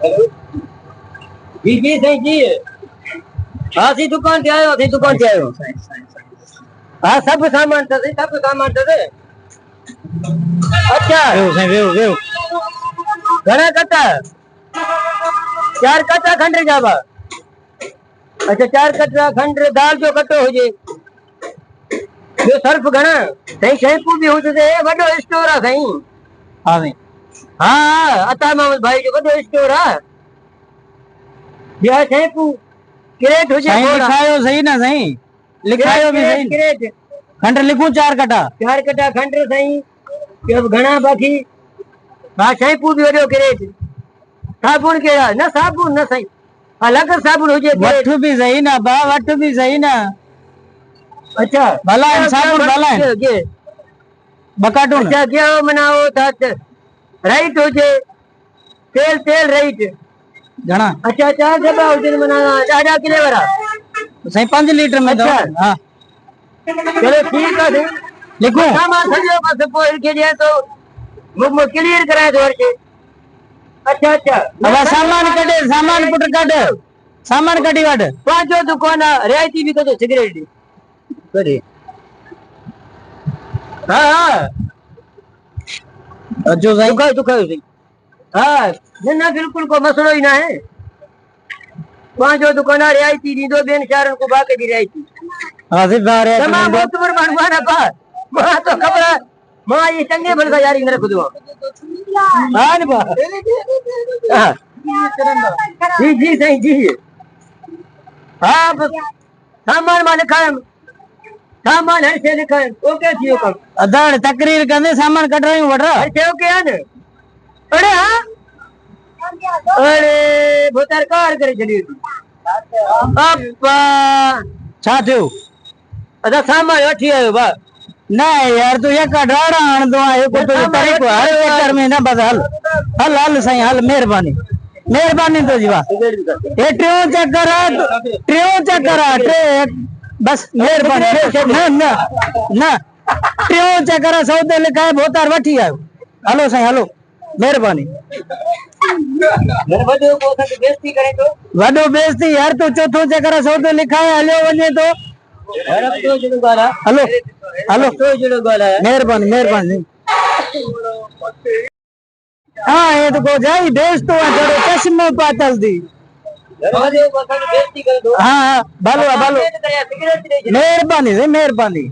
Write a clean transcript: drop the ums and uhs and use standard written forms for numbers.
जी जी सही जी। हाँ सी दुकान ते आयो, सी दुकान ते आयो। हाँ सब सामान था, सब सामान था। अच्छा वेव घणा कट्टा? 4 कट्टा खंड जावा। अच्छा 4 कट्टा खंड दाल जो कट्टो हुजे। जो सर्फ घणा सही शैम्पू भी हुजे। वडो स्टोर है सही। हाँ सही। हाँ अता मोहम्मद भाई जो वडो स्टोर है। बिया शैम्पू क्रेट हुजे। सही लिखायो सही ना सही लिखायो भी सही। क्रेट खंड लिखूं 4 कट्टा। 4 कट्टा खंड सही। अब घणा बाकी बा शैम्पू भी वडो क्रेट। साबुन केड़ा ना साबुन ना सही अलग साबुन हुजे। वठ भी सही ना बा, वठ भी सही ना। अच्छा भला साबुन भला बकाटून। अच्छा क्या मनाओ तात राइट हुजे। तेल तेल राइट घणा? अच्छा 4 डब्बा हुजे मना आधा किले वाला सही 5 लीटर में दो। हाँ चलो ठीक है। लिखूं सामान सजो बस पोल के लिए तो मुझ क्लियर कराए दो के। अच्छा अच्छा अब सामान कटे, सामान पुट कट, सामान कटी वट। पांचो दुकान रियायती भी कदो सिगरेट कदे। हाँ हाँ जो सही दुखायो सही। हाँ ना बिल्कुल को मसलो ही ना है। पांचो दुकान रियायती दी दो बेन चारों को बाके दी रियायती। हाँ सिर्फ रियायती तमाम बहुत बड़ बनवाना पा मां तो खबर है। मां ये चंगे भल का यार इंद्र खुद हाँ ने बा। हाँ जी जी सही जी। हाँ सामान में लिखा है। सामान हर से लिखा है। ओके थियो कम अदाड़ तकरीर कंदे सामान कटरायूं वठ हर से ओके है न। अरे हाँ अरे भोतर कार करे चली अप्पा छा थियो? अदा सामान वठी आयो बा। ना यार तू एक ढाड़ा आण दो आयो को तो तरीको हर चक्कर में ना बस हल हल हल सही हल मेहरबानी मेहरबानी तो जीवा ये ट्रियो चक्कर है बस मेहरबानी ना ना ना ट्रियो चक्कर सौदे लिखा है भोतार वठी आयो। हलो सही हलो मेहरबानी। वडो बेइज्जती यार तू चौथो चक्कर सौदे लिखा है हलियो वने तो हलो हलो मेहरबानी मेहरबानी। हाँ ये तो को जाई बेइज्जतो जड़ो चश्मो पातल दी। हाँ हाँ भलो भलो मेहरबानी से मेहरबानी।